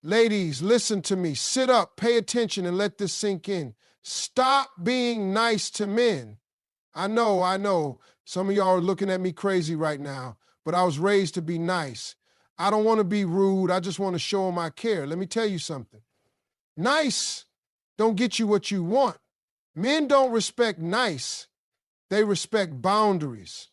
Ladies, listen to me. Sit up, pay attention, and let this sink in. Stop being nice to men. I know. Some of y'all are looking at me crazy right now, but I was raised to be nice. I don't want to be rude. I just want to show them I care. Let me tell you something. Nice don't get you what you want. Men don't respect nice. They respect boundaries.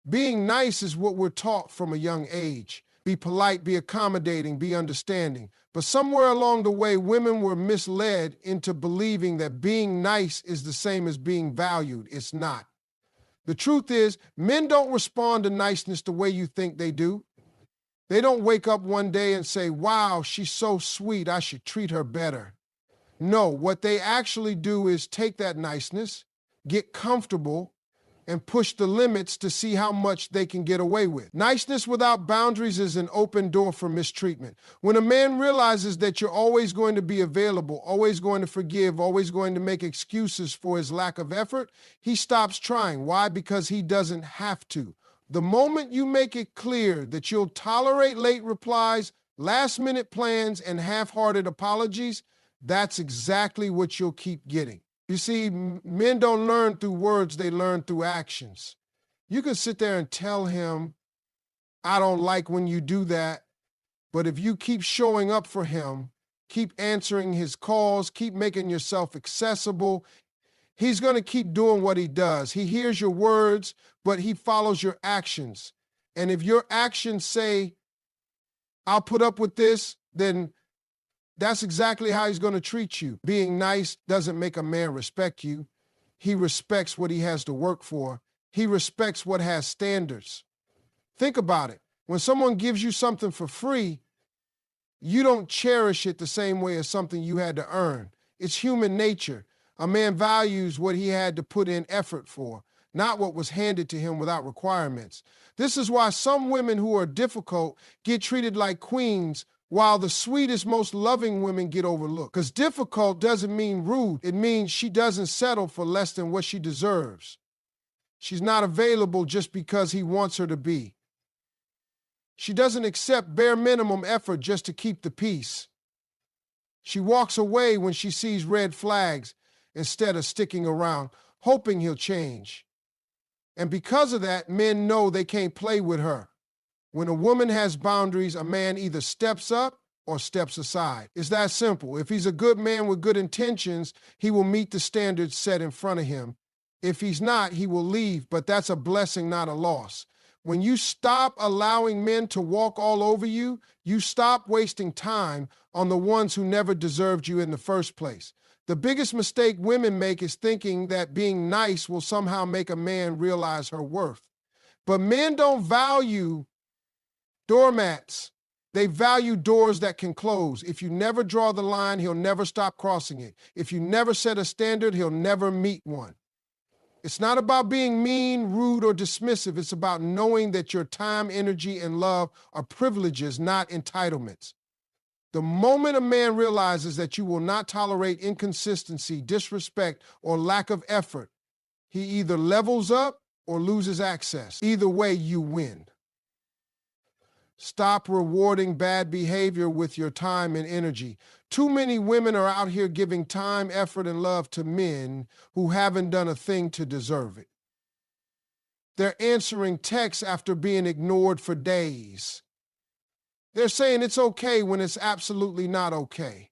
Being nice is what we're taught from a young age. Be polite, be accommodating, be understanding. But somewhere along the way, women were misled into believing that being nice is the same as being valued. It's not. The truth is, men don't respond to niceness the way you think they do. They don't wake up one day and say, wow, she's so sweet, I should treat her better. No, what they actually do is take that niceness, get comfortable, and push the limits to see how much they can get away with. Niceness without boundaries is an open door for mistreatment. When a man realizes that you're always going to be available, always going to forgive, always going to make excuses for his lack of effort, he stops trying. Why? Because he doesn't have to. The moment you make it clear that you'll tolerate late replies, last-minute plans, and half-hearted apologies, that's exactly what you'll keep getting. You see, men don't learn through words, they learn through actions. You can sit there and tell him, I don't like when you do that, but if you keep showing up for him, keep answering his calls, keep making yourself accessible, he's going to keep doing what he does. He hears your words, but he follows your actions. And if your actions say, I'll put up with this, then that's exactly how he's going to treat you. Being nice doesn't make a man respect you. He respects what he has to work for. He respects what has standards. Think about it. When someone gives you something for free, you don't cherish it the same way as something you had to earn. It's human nature. A man values what he had to put in effort for, not what was handed to him without requirements. This is why some women who are difficult get treated like queens, while the sweetest, most loving women get overlooked. Because difficult doesn't mean rude. It means she doesn't settle for less than what she deserves. She's not available just because he wants her to be. She doesn't accept bare minimum effort just to keep the peace. She walks away when she sees red flags instead of sticking around, hoping he'll change. And because of that, men know they can't play with her. When a woman has boundaries, a man either steps up or steps aside. It's that simple. If he's a good man with good intentions, he will meet the standards set in front of him. If he's not, he will leave, but that's a blessing, not a loss. When you stop allowing men to walk all over you, you stop wasting time on the ones who never deserved you in the first place. The biggest mistake women make is thinking that being nice will somehow make a man realize her worth. But men don't value doormats. They value doors that can close. If you never draw the line, he'll never stop crossing it. If you never set a standard, he'll never meet one. It's not about being mean, rude, or dismissive. It's about knowing that your time, energy, and love are privileges, not entitlements. The moment a man realizes that you will not tolerate inconsistency, disrespect, or lack of effort, he either levels up or loses access. Either way, you win. Stop rewarding bad behavior with your time and energy. Too many women are out here giving time, effort, and love to men who haven't done a thing to deserve it. They're answering texts after being ignored for days. They're saying it's okay when it's absolutely not okay.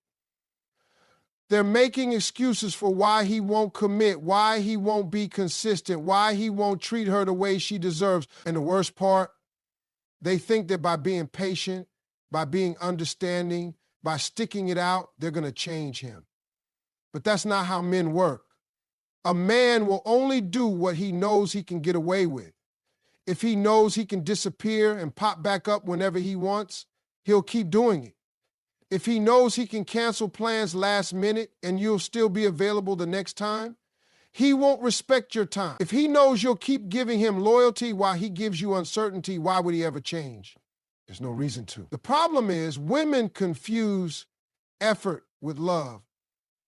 They're making excuses for why he won't commit, why he won't be consistent, why he won't treat her the way she deserves. And the worst part, they think that by being patient, by being understanding, by sticking it out, they're going to change him. But that's not how men work. A man will only do what he knows he can get away with. If he knows he can disappear and pop back up whenever he wants, he'll keep doing it. If he knows he can cancel plans last minute and you'll still be available the next time, he won't respect your time. If he knows you'll keep giving him loyalty while he gives you uncertainty, why would he ever change? There's no reason to. The problem is women confuse effort with love.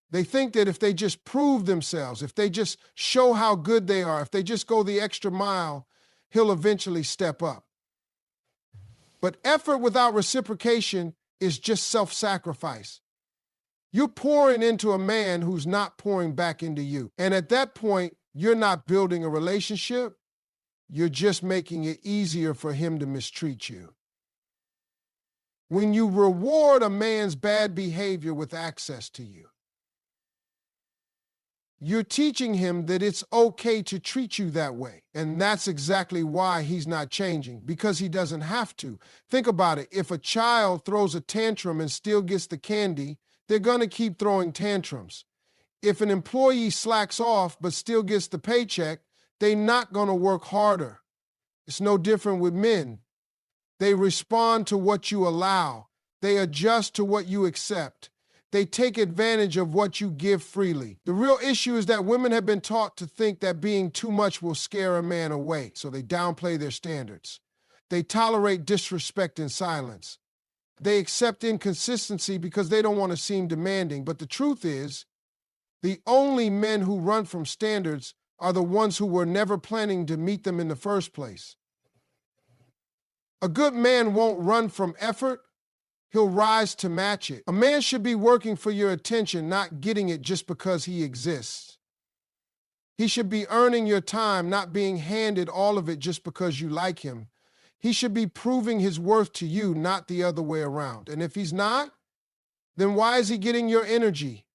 They think that if they just prove themselves, if they just show how good they are, if they just go the extra mile, he'll eventually step up. But effort without reciprocation is just self-sacrifice. You're pouring into a man who's not pouring back into you. And at that point, you're not building a relationship. You're just making it easier for him to mistreat you. When you reward a man's bad behavior with access to you, you're teaching him that it's okay to treat you that way. And that's exactly why he's not changing, because he doesn't have to. Think about it. If a child throws a tantrum and still gets the candy, they're going to keep throwing tantrums. If an employee slacks off but still gets the paycheck, they're not going to work harder. It's no different with men. They respond to what you allow. They adjust to what you accept. They take advantage of what you give freely. The real issue is that women have been taught to think that being too much will scare a man away, so they downplay their standards. They tolerate disrespect in silence. They accept inconsistency because they don't want to seem demanding. But the truth is, the only men who run from standards are the ones who were never planning to meet them in the first place. A good man won't run from effort. He'll rise to match it. A man should be working for your attention, not getting it just because he exists. He should be earning your time, not being handed all of it just because you like him. He should be proving his worth to you, not the other way around. And if he's not, then why is he getting your energy?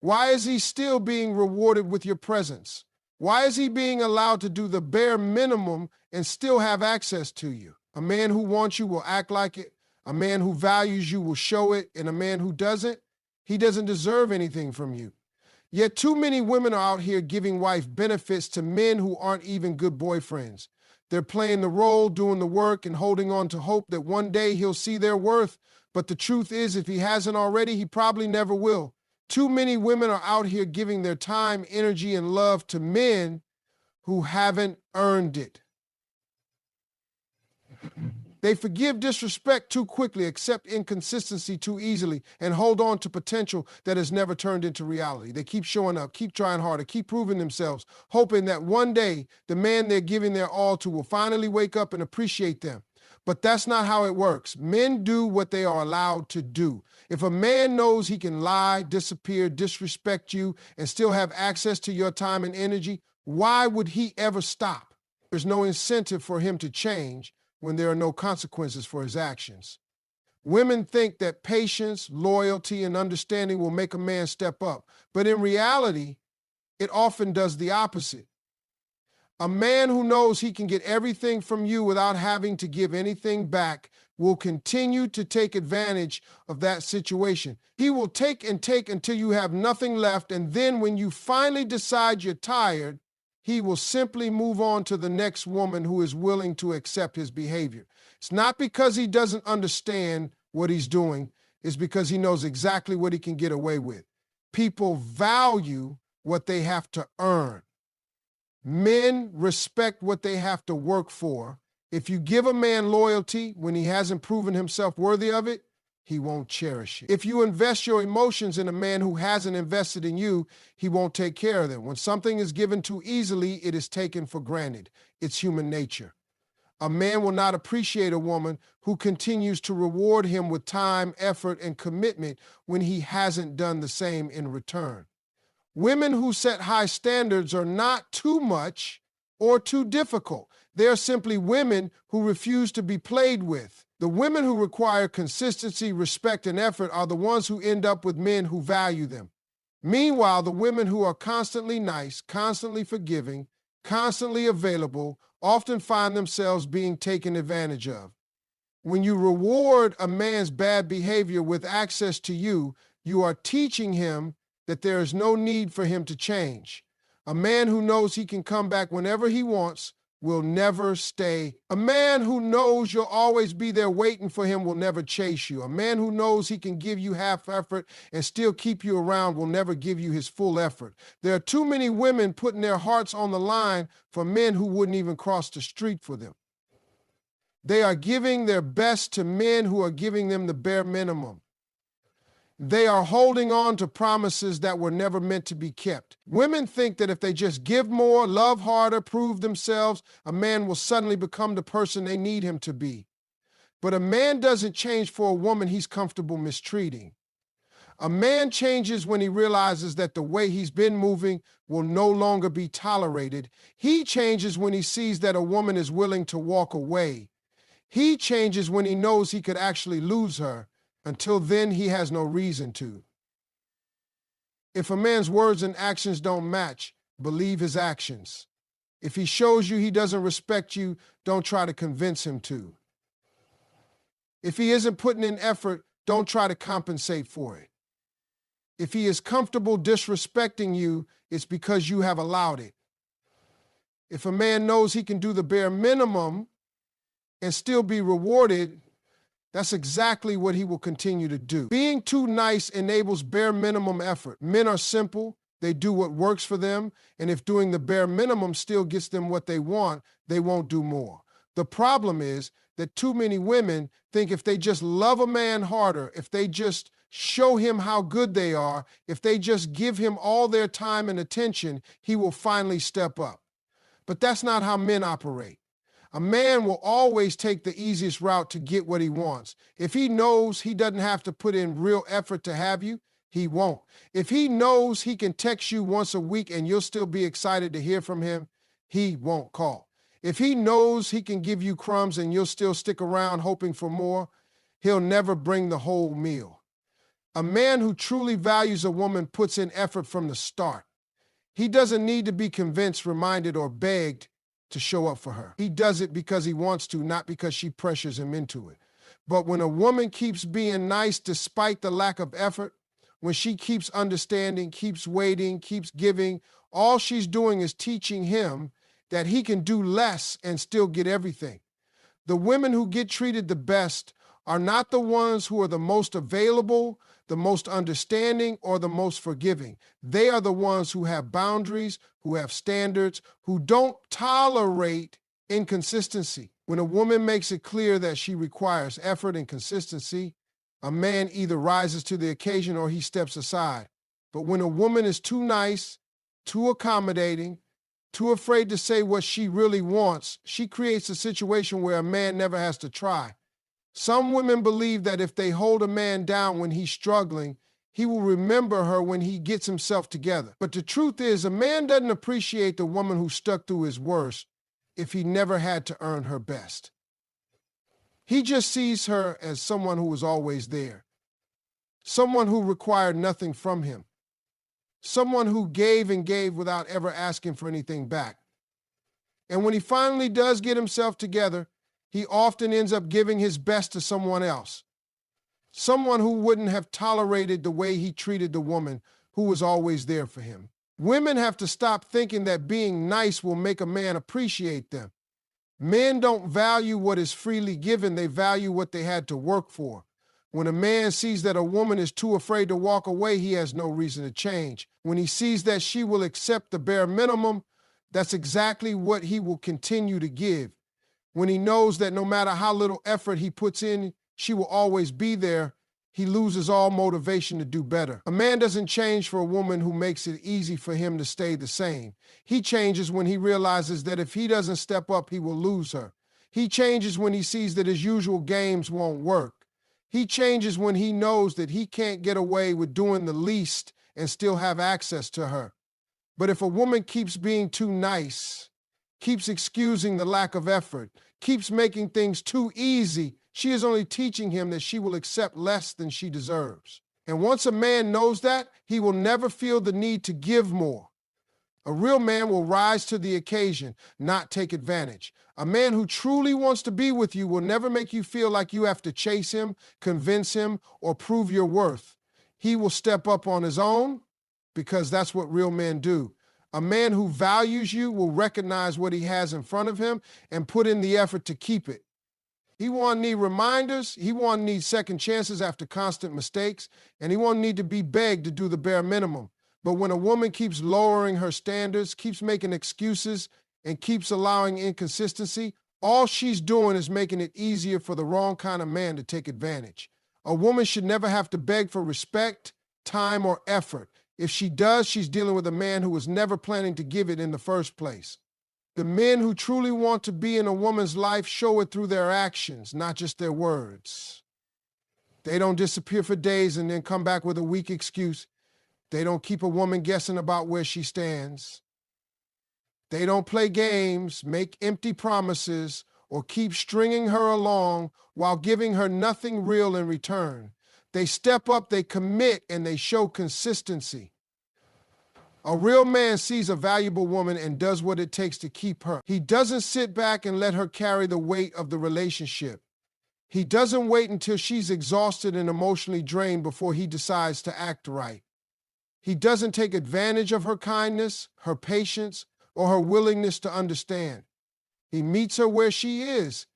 Why is he still being rewarded with your presence? Why is he being allowed to do the bare minimum and still have access to you? A man who wants you will act like it. A man who values you will show it, and a man who doesn't, he doesn't deserve anything from you. Yet too many women are out here giving wife benefits to men who aren't even good boyfriends. They're playing the role, doing the work, and holding on to hope that one day he'll see their worth. But the truth is, if he hasn't already, he probably never will. Too many women are out here giving their time, energy, and love to men who haven't earned it. They forgive disrespect too quickly, accept inconsistency too easily, and hold on to potential that has never turned into reality. They keep showing up, keep trying harder, keep proving themselves, hoping that one day the man they're giving their all to will finally wake up and appreciate them. But that's not how it works. Men do what they are allowed to do. If a man knows he can lie, disappear, disrespect you, and still have access to your time and energy, why would he ever stop? There's no incentive for him to change when there are no consequences for his actions. Women think that patience, loyalty, and understanding will make a man step up, but in reality, it often does the opposite. A man who knows he can get everything from you without having to give anything back will continue to take advantage of that situation. He will take and take until you have nothing left, and then when you finally decide you're tired, he will simply move on to the next woman who is willing to accept his behavior. It's not because he doesn't understand what he's doing. It's because he knows exactly what he can get away with. People value what they have to earn. Men respect what they have to work for. If you give a man loyalty when he hasn't proven himself worthy of it, he won't cherish it. If you invest your emotions in a man who hasn't invested in you, he won't take care of them. When something is given too easily, it is taken for granted. It's human nature. A man will not appreciate a woman who continues to reward him with time, effort, and commitment when he hasn't done the same in return. Women who set high standards are not too much or too difficult. They are simply women who refuse to be played with. The women who require consistency, respect, and effort are the ones who end up with men who value them. Meanwhile, the women who are constantly nice, constantly forgiving, constantly available, often find themselves being taken advantage of. When you reward a man's bad behavior with access to you, you are teaching him that there is no need for him to change. A man who knows he can come back whenever he wants will never stay. A man who knows you'll always be there waiting for him will never chase you. A man who knows he can give you half effort and still keep you around will never give you his full effort. There are too many women putting their hearts on the line for men who wouldn't even cross the street for them. They are giving their best to men who are giving them the bare minimum. They are holding on to promises that were never meant to be kept. Women think that if they just give more, love harder, prove themselves, a man will suddenly become the person they need him to be. But a man doesn't change for a woman he's comfortable mistreating. A man changes when he realizes that the way he's been moving will no longer be tolerated. He changes when he sees that a woman is willing to walk away. He changes when he knows he could actually lose her. Until then, he has no reason to. If a man's words and actions don't match, believe his actions. If he shows you he doesn't respect you, don't try to convince him to. If he isn't putting in effort, don't try to compensate for it. If he is comfortable disrespecting you, it's because you have allowed it. If a man knows he can do the bare minimum and still be rewarded, that's exactly what he will continue to do. Being too nice enables bare minimum effort. Men are simple. They do what works for them, and if doing the bare minimum still gets them what they want, they won't do more. The problem is that too many women think if they just love a man harder, if they just show him how good they are, if they just give him all their time and attention, he will finally step up. But that's not how men operate. A man will always take the easiest route to get what he wants. If he knows he doesn't have to put in real effort to have you, he won't. If he knows he can text you once a week and you'll still be excited to hear from him, he won't call. If he knows he can give you crumbs and you'll still stick around hoping for more, he'll never bring the whole meal. A man who truly values a woman puts in effort from the start. He doesn't need to be convinced, reminded, or begged to show up for her. He does it because he wants to, not because she pressures him into it. But when a woman keeps being nice despite the lack of effort, when she keeps understanding, keeps waiting, keeps giving, all she's doing is teaching him that he can do less and still get everything. The women who get treated the best are not the ones who are the most available, the most understanding, or the most forgiving. They are the ones who have boundaries, who have standards, who don't tolerate inconsistency. When a woman makes it clear that she requires effort and consistency, a man either rises to the occasion or he steps aside. But when a woman is too nice, too accommodating, too afraid to say what she really wants, she creates a situation where a man never has to try. Some women believe that if they hold a man down when he's struggling, he will remember her when he gets himself together. But the truth is, a man doesn't appreciate the woman who stuck through his worst if he never had to earn her best. He just sees her as someone who was always there, someone who required nothing from him, someone who gave and gave without ever asking for anything back. And when he finally does get himself together, he often ends up giving his best to someone else, someone who wouldn't have tolerated the way he treated the woman who was always there for him. Women have to stop thinking that being nice will make a man appreciate them. Men don't value what is freely given, they value what they had to work for. When a man sees that a woman is too afraid to walk away, he has no reason to change. When he sees that she will accept the bare minimum, that's exactly what he will continue to give. When he knows that no matter how little effort he puts in, she will always be there, he loses all motivation to do better. A man doesn't change for a woman who makes it easy for him to stay the same. He changes when he realizes that if he doesn't step up, he will lose her. He changes when he sees that his usual games won't work. He changes when he knows that he can't get away with doing the least and still have access to her. But if a woman keeps being too nice, keeps excusing the lack of effort, keeps making things too easy, she is only teaching him that she will accept less than she deserves. And once a man knows that, he will never feel the need to give more. A real man will rise to the occasion, not take advantage. A man who truly wants to be with you will never make you feel like you have to chase him, convince him, or prove your worth. He will step up on his own because that's what real men do. A man who values you will recognize what he has in front of him and put in the effort to keep it. He won't need reminders, he won't need second chances after constant mistakes, and he won't need to be begged to do the bare minimum. But when a woman keeps lowering her standards, keeps making excuses, and keeps allowing inconsistency, all she's doing is making it easier for the wrong kind of man to take advantage. A woman should never have to beg for respect, time, or effort. If she does, she's dealing with a man who was never planning to give it in the first place. The men who truly want to be in a woman's life show it through their actions, not just their words. They don't disappear for days and then come back with a weak excuse. They don't keep a woman guessing about where she stands. They don't play games, make empty promises, or keep stringing her along while giving her nothing real in return. They step up, they commit, and they show consistency. A real man sees a valuable woman and does what it takes to keep her. He doesn't sit back and let her carry the weight of the relationship. He doesn't wait until she's exhausted and emotionally drained before he decides to act right. He doesn't take advantage of her kindness, her patience, or her willingness to understand. He meets her where she is,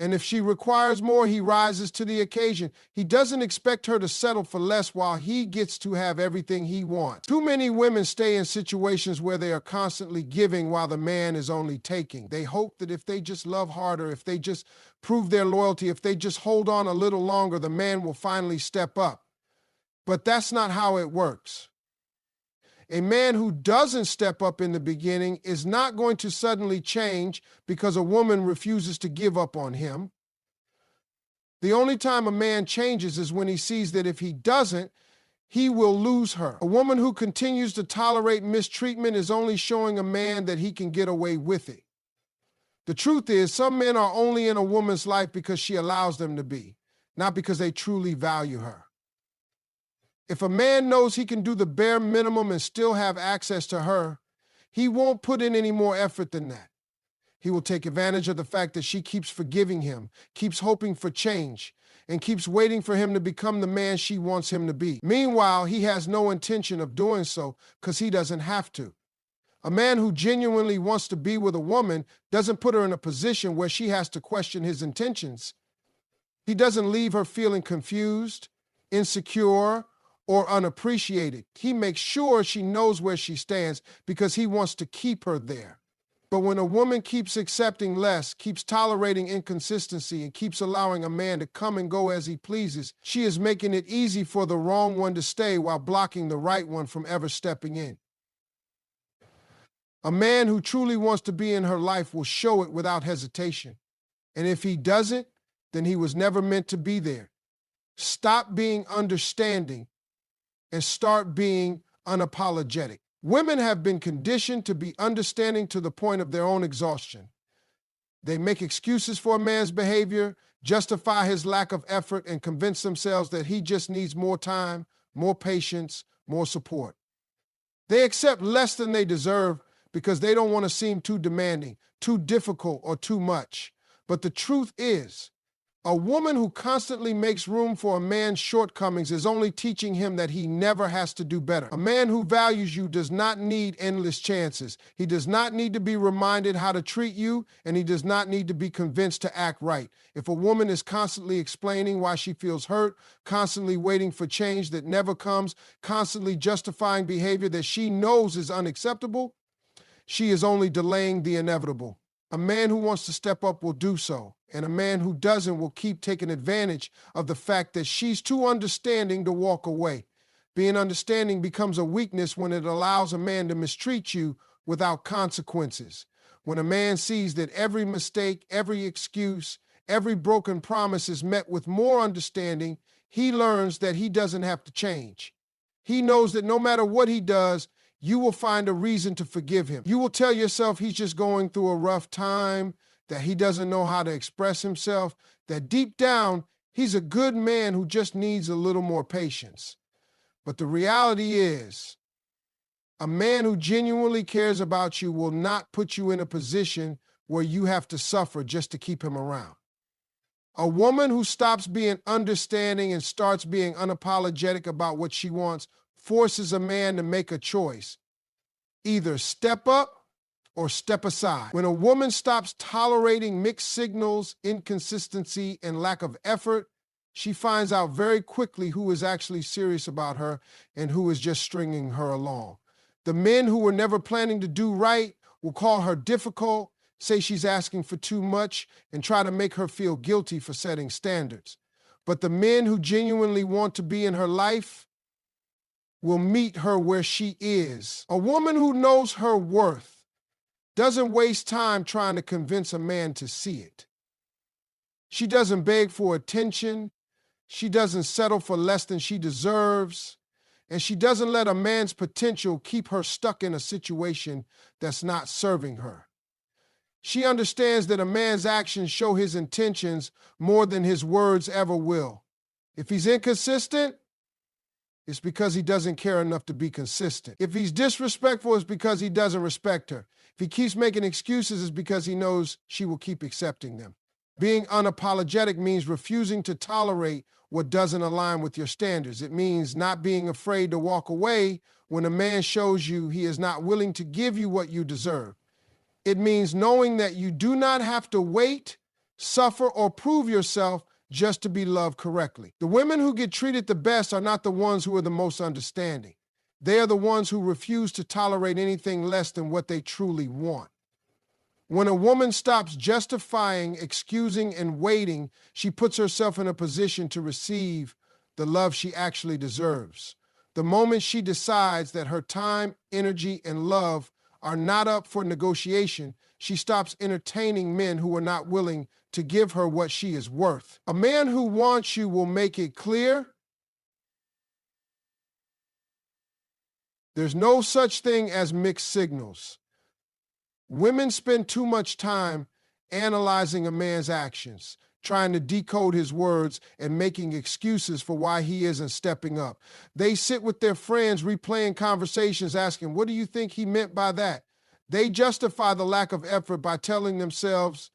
and if she requires more, he rises to the occasion. He doesn't expect her to settle for less while he gets to have everything he wants. Too many women stay in situations where they are constantly giving while the man is only taking. They hope that if they just love harder, if they just prove their loyalty, if they just hold on a little longer, the man will finally step up. But that's not how it works. A man who doesn't step up in the beginning is not going to suddenly change because a woman refuses to give up on him. The only time a man changes is when he sees that if he doesn't, he will lose her. A woman who continues to tolerate mistreatment is only showing a man that he can get away with it. The truth is, some men are only in a woman's life because she allows them to be, not because they truly value her. If a man knows he can do the bare minimum and still have access to her, he won't put in any more effort than that. He will take advantage of the fact that she keeps forgiving him, keeps hoping for change, and keeps waiting for him to become the man she wants him to be. Meanwhile, he has no intention of doing so because he doesn't have to. A man who genuinely wants to be with a woman doesn't put her in a position where she has to question his intentions. He doesn't leave her feeling confused, insecure, or unappreciated. He makes sure she knows where she stands because he wants to keep her there. But when a woman keeps accepting less, keeps tolerating inconsistency, and keeps allowing a man to come and go as he pleases, she is making it easy for the wrong one to stay while blocking the right one from ever stepping in. A man who truly wants to be in her life will show it without hesitation. And if he doesn't, then he was never meant to be there. Stop being understanding and start being unapologetic. Women have been conditioned to be understanding to the point of their own exhaustion. They make excuses for a man's behavior, justify his lack of effort, and convince themselves that he just needs more time, more patience, more support. They accept less than they deserve because they don't want to seem too demanding, too difficult, or too much. But the truth is, a woman who constantly makes room for a man's shortcomings is only teaching him that he never has to do better. A man who values you does not need endless chances. He does not need to be reminded how to treat you, and he does not need to be convinced to act right. If a woman is constantly explaining why she feels hurt, constantly waiting for change that never comes, constantly justifying behavior that she knows is unacceptable, she is only delaying the inevitable. A man who wants to step up will do so, and a man who doesn't will keep taking advantage of the fact that she's too understanding to walk away. Being understanding becomes a weakness when it allows a man to mistreat you without consequences. When a man sees that every mistake, every excuse, every broken promise is met with more understanding, he learns that he doesn't have to change. He knows that no matter what he does, you will find a reason to forgive him. You will tell yourself he's just going through a rough time, that he doesn't know how to express himself, that deep down, he's a good man who just needs a little more patience. But the reality is, a man who genuinely cares about you will not put you in a position where you have to suffer just to keep him around. A woman who stops being understanding and starts being unapologetic about what she wants forces a man to make a choice. Either step up or step aside. When a woman stops tolerating mixed signals, inconsistency, and lack of effort, she finds out very quickly who is actually serious about her and who is just stringing her along. The men who were never planning to do right will call her difficult, say she's asking for too much, and try to make her feel guilty for setting standards. But the men who genuinely want to be in her life will meet her where she is. A woman who knows her worth doesn't waste time trying to convince a man to see it. She doesn't beg for attention. She doesn't settle for less than she deserves. And she doesn't let a man's potential keep her stuck in a situation that's not serving her. She understands that a man's actions show his intentions more than his words ever will. If he's inconsistent, it's because he doesn't care enough to be consistent. If he's disrespectful, it's because he doesn't respect her. If he keeps making excuses, it's because he knows she will keep accepting them. Being unapologetic means refusing to tolerate what doesn't align with your standards. It means not being afraid to walk away when a man shows you he is not willing to give you what you deserve. It means knowing that you do not have to wait, suffer, or prove yourself just to be loved correctly. The women who get treated the best are not the ones who are the most understanding. They are the ones who refuse to tolerate anything less than what they truly want. When a woman stops justifying, excusing, and waiting, she puts herself in a position to receive the love she actually deserves. The moment she decides that her time, energy, and love are not up for negotiation, she stops entertaining men who are not willing to give her what she is worth. A man who wants you will make it clear there's no such thing as mixed signals. Women spend too much time analyzing a man's actions, trying to decode his words and making excuses for why he isn't stepping up. They sit with their friends replaying conversations asking, what do you think he meant by that? They justify the lack of effort by telling themselves,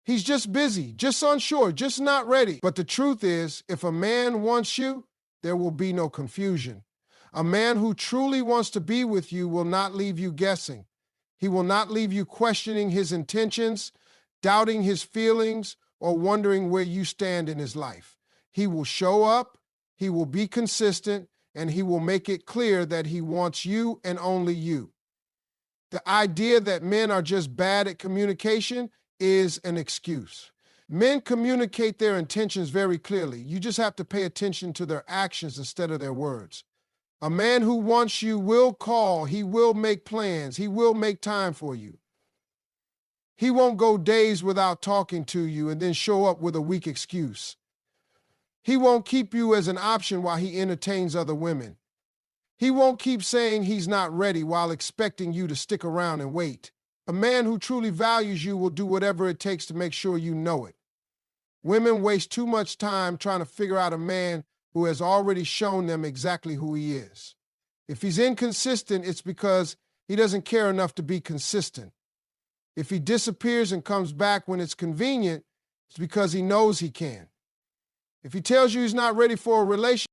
he's just busy, just unsure, just not ready. But the truth is, if a man wants you, there will be no confusion. A man who truly wants to be with you will not leave you guessing. He will not leave you questioning his intentions, doubting his feelings, or wondering where you stand in his life. He will show up, he will be consistent, and he will make it clear that he wants you and only you. The idea that men are just bad at communication is an excuse. Men communicate their intentions very clearly. You just have to pay attention to their actions instead of their words. A man who wants you will call, he will make plans, he will make time for you. He won't go days without talking to you and then show up with a weak excuse. He won't keep you as an option while he entertains other women. He won't keep saying he's not ready while expecting you to stick around and wait. A man who truly values you will do whatever it takes to make sure you know it. Women waste too much time trying to figure out a man who has already shown them exactly who he is. If he's inconsistent, it's because he doesn't care enough to be consistent. If he disappears and comes back when it's convenient, it's because he knows he can. If he tells you he's not ready for a relationship,